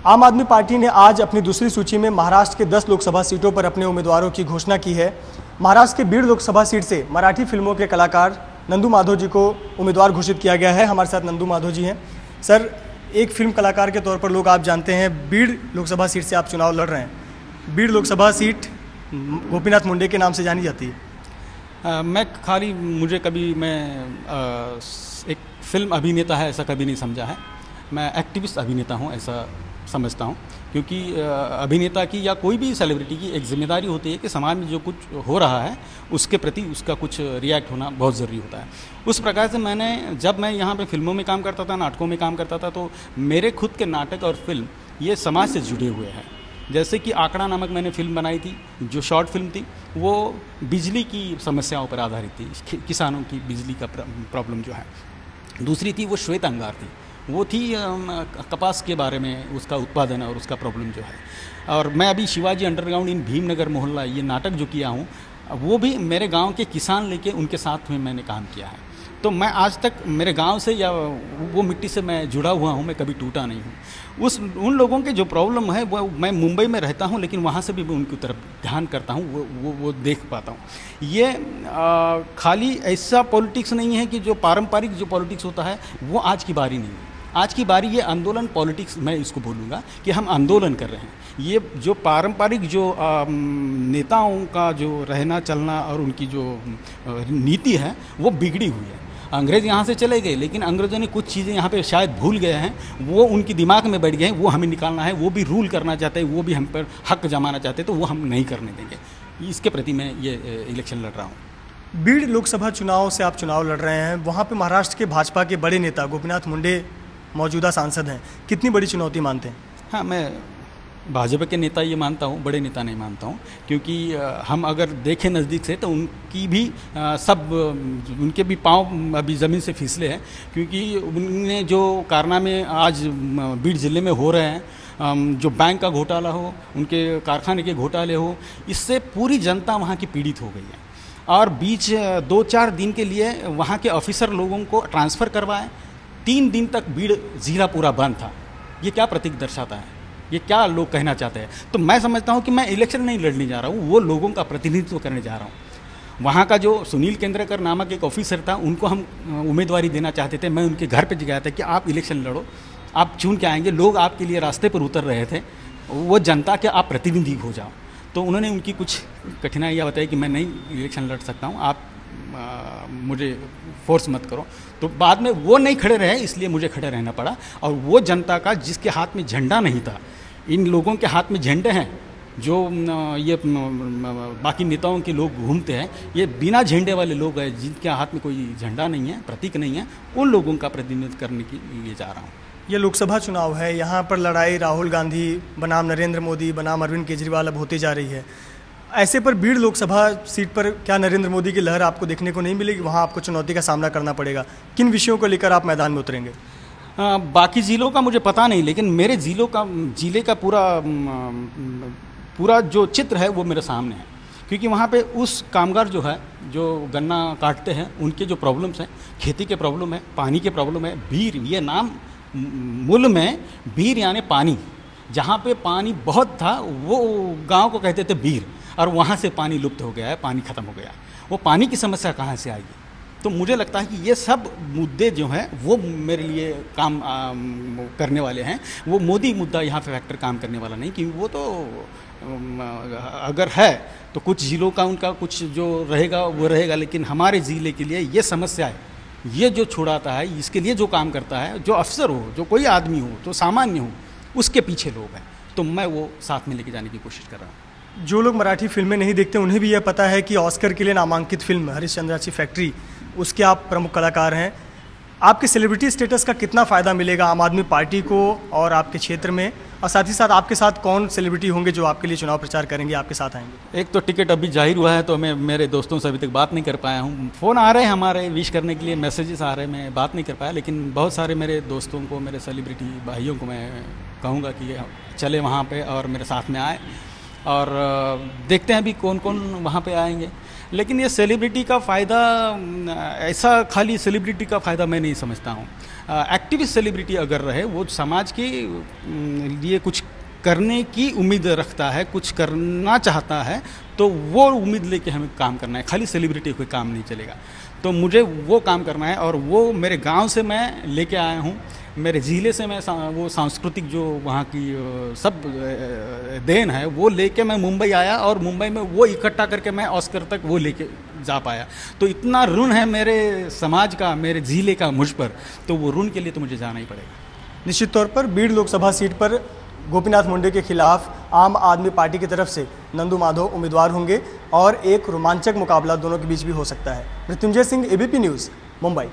आम आदमी पार्टी ने आज अपनी दूसरी सूची में महाराष्ट्र के 10 लोकसभा सीटों पर अपने उम्मीदवारों की घोषणा की है। महाराष्ट्र के बीड़ लोकसभा सीट से मराठी फिल्मों के कलाकार नंदू माधव जी को उम्मीदवार घोषित किया गया है। हमारे साथ नंदू माधव जी हैं। सर, एक फिल्म कलाकार के तौर पर लोग आप जानते हैं, बीड़ लोकसभा सीट से आप चुनाव लड़ रहे हैं। बीड़ लोकसभा सीट गोपीनाथ मुंडे के नाम से जानी जाती है। मैं एक फिल्म अभिनेता है ऐसा कभी नहीं समझा है। मैं एक्टिविस्ट अभिनेता हूँ ऐसा समझता हूँ, क्योंकि अभिनेता की या कोई भी सेलिब्रिटी की एक जिम्मेदारी होती है कि समाज में जो कुछ हो रहा है उसके प्रति उसका कुछ रिएक्ट होना बहुत ज़रूरी होता है। उस प्रकार से जब मैं यहाँ पे फिल्मों में काम करता था, नाटकों में काम करता था, तो मेरे खुद के नाटक और फिल्म ये समाज से जुड़े हुए हैं। जैसे कि आंकड़ा नामक मैंने फिल्म बनाई थी, जो शॉर्ट फिल्म थी, वो बिजली की समस्याओं पर आधारित थी, किसानों की बिजली का प्रॉब्लम जो है। दूसरी थी वो श्वेत अंगार थी, वो थी कपास के बारे में, उसका उत्पादन और उसका प्रॉब्लम जो है। और मैं अभी शिवाजी अंडरग्राउंड इन भीमनगर मोहल्ला ये नाटक जो किया हूँ, वो भी मेरे गांव के किसान लेके उनके साथ में मैंने काम किया है। तो मैं आज तक मेरे गांव से या वो मिट्टी से मैं जुड़ा हुआ हूँ, मैं कभी टूटा नहीं हूँ। उन लोगों के जो प्रॉब्लम है वो मैं मुंबई में रहता हूँ, लेकिन वहाँ से भी मैं उनकी तरफ ध्यान करता हूँ, वो देख पाता हूँ। ये खाली ऐसा पॉलिटिक्स नहीं है कि जो पारंपरिक जो पॉलिटिक्स होता है वो आज की बारी नहीं है। आज की बारी ये आंदोलन पॉलिटिक्स, मैं इसको बोलूँगा कि हम आंदोलन कर रहे हैं। ये जो पारंपरिक जो नेताओं का जो रहना चलना और उनकी जो नीति है वो बिगड़ी हुई है। अंग्रेज़ यहाँ से चले गए, लेकिन अंग्रेज़ों ने कुछ चीज़ें यहाँ पे शायद भूल गए हैं, वो उनकी दिमाग में बैठ गए हैं, वो हमें निकालना है। वो भी रूल करना चाहते हैं, वो भी हम पर हक जमाना चाहते हैं, तो वो हम नहीं करने देंगे। इसके प्रति मैं ये इलेक्शन लड़ रहा हूँ। बीड़ लोकसभा चुनाव से आप चुनाव लड़ रहे हैं, वहाँ पर महाराष्ट्र के भाजपा के बड़े नेता गोपीनाथ मुंडे मौजूदा सांसद हैं। कितनी बड़ी चुनौती मानते हैं? हाँ, मैं भाजपा के नेता ये मानता हूँ, बड़े नेता नहीं मानता हूँ, क्योंकि हम अगर देखें नज़दीक से तो उनकी भी उनके भी पाँव अभी ज़मीन से फिसले हैं, क्योंकि उनने जो कारनामे आज बीड़ ज़िले में हो रहे हैं, जो बैंक का घोटाला हो, उनके कारखाने के घोटाले हो, इससे पूरी जनता वहाँ की पीड़ित हो गई है। और बीच 2-4 दिन के लिए वहाँ के ऑफिसर लोगों को ट्रांसफ़र करवाए। 3 दिन तक बीड़ ज़िला पूरा बंद था। ये क्या प्रतीक दर्शाता है? ये क्या लोग कहना चाहते हैं? तो मैं समझता हूँ कि मैं इलेक्शन नहीं लड़ने जा रहा हूँ, वो लोगों का प्रतिनिधित्व करने जा रहा हूँ। वहाँ का जो सुनील केंद्रकर नामक एक ऑफिसर था, उनको हम उम्मीदवारी देना चाहते थे। मैं उनके घर पर गया था कि आप इलेक्शन लड़ो, आप चुन के आएंगे। लोग आपके लिए रास्ते पर उतर रहे थे, वो जनता के आप प्रतिनिधि हो जाओ। तो उन्होंने उनकी कुछ कठिनाइयाँ बताई कि मैं नहीं इलेक्शन लड़ सकता हूँ, आप मुझे फोर्स मत करो। तो बाद में वो नहीं खड़े रहे, इसलिए मुझे खड़े रहना पड़ा। और वो जनता का जिसके हाथ में झंडा नहीं था, इन लोगों के हाथ में झंडे हैं, जो ये बाकी नेताओं के लोग घूमते हैं, ये बिना झंडे वाले लोग हैं, जिनके हाथ में कोई झंडा नहीं है, प्रतीक नहीं है, उन लोगों का प्रतिनिधित्व करने के लिए जा रहा हूँ। ये लोकसभा चुनाव है, यहाँ पर लड़ाई राहुल गांधी बनाम नरेंद्र मोदी बनाम अरविंद केजरीवाल अब होती जा रही है। ऐसे पर बीड़ लोकसभा सीट पर क्या नरेंद्र मोदी की लहर आपको देखने को नहीं मिलेगी? वहाँ आपको चुनौती का सामना करना पड़ेगा। किन विषयों को लेकर आप मैदान में उतरेंगे? बाकी ज़िलों का मुझे पता नहीं, लेकिन मेरे ज़िले का पूरा जो चित्र है वो मेरे सामने है। क्योंकि वहाँ पे उस कामगार जो है, जो गन्ना काटते हैं, उनके जो प्रॉब्लम्स हैं, खेती के प्रॉब्लम है, पानी के प्रॉब्लम है। बीर, ये नाम मूल में बीर यानी पानी, जहाँ पे पानी बहुत था वो गांव को कहते थे बीर, और वहाँ से पानी लुप्त हो गया है, पानी ख़त्म हो गया है। वो पानी की समस्या कहाँ से आएगी? तो मुझे लगता है कि ये सब मुद्दे जो हैं वो मेरे लिए काम करने वाले हैं। वो मोदी मुद्दा यहाँ पे फैक्टर काम करने वाला नहीं, क्योंकि वो तो अगर है तो कुछ ज़िलों का उनका कुछ जो रहेगा वो रहेगा, लेकिन हमारे ज़िले के लिए ये समस्या है, ये जो छुड़ाता है, इसके लिए जो काम करता है, जो अफसर हो, जो कोई आदमी हो, जो सामान्य हो, उसके पीछे लोग हैं। तो मैं वो साथ में लेके जाने की कोशिश कर रहा हूँ। जो लोग मराठी फिल्में नहीं देखते उन्हें भी यह पता है कि ऑस्कर के लिए नामांकित फिल्म हरिश्चंद्राची फैक्ट्री, उसके आप प्रमुख कलाकार हैं। आपके सेलिब्रिटी स्टेटस का कितना फ़ायदा मिलेगा आम आदमी पार्टी को और आपके क्षेत्र में? और साथ ही साथ आपके साथ कौन सेलिब्रिटी होंगे जो आपके लिए चुनाव प्रचार करेंगे, आपके साथ आएंगे? एक तो टिकट अभी जाहिर हुआ है, तो मैं मेरे दोस्तों से अभी तक बात नहीं कर पाया हूँ। फ़ोन आ रहे हैं हमारे विश करने के लिए, मैसेजेस आ रहे हैं, मैं बात नहीं कर पाया। लेकिन बहुत सारे मेरे दोस्तों को, मेरे सेलिब्रिटी भाइयों को मैं कहूँगा कि चले वहाँ पर और मेरे साथ में आए, और देखते हैं अभी कौन कौन वहाँ पे आएंगे। लेकिन ये सेलिब्रिटी का फ़ायदा, ऐसा खाली सेलिब्रिटी का फ़ायदा मैं नहीं समझता हूँ। एक्टिविस्ट सेलिब्रिटी अगर रहे, वो समाज के लिए कुछ करने की उम्मीद रखता है, कुछ करना चाहता है, तो वो उम्मीद लेके हमें काम करना है। खाली सेलिब्रिटी कोई काम नहीं चलेगा। तो मुझे वो काम करना है, और वो मेरे गांव से मैं लेके आया हूँ, मेरे ज़िले से मैं वो सांस्कृतिक जो वहाँ की सब देन है वो लेके मैं मुंबई आया, और मुंबई में वो इकट्ठा करके मैं ऑस्कर तक वो लेके जा पाया। तो इतना ऋण है मेरे समाज का, मेरे ज़िले का मुझ पर, तो वो ऋण के लिए तो मुझे जाना ही पड़ेगा। निश्चित तौर पर बीड़ लोकसभा सीट पर गोपीनाथ मुंडे के खिलाफ आम आदमी पार्टी की तरफ से नंदू माधव उम्मीदवार होंगे और एक रोमांचक मुकाबला दोनों के बीच भी हो सकता है। Mrityunjay Singh, ABP news, Mumbai.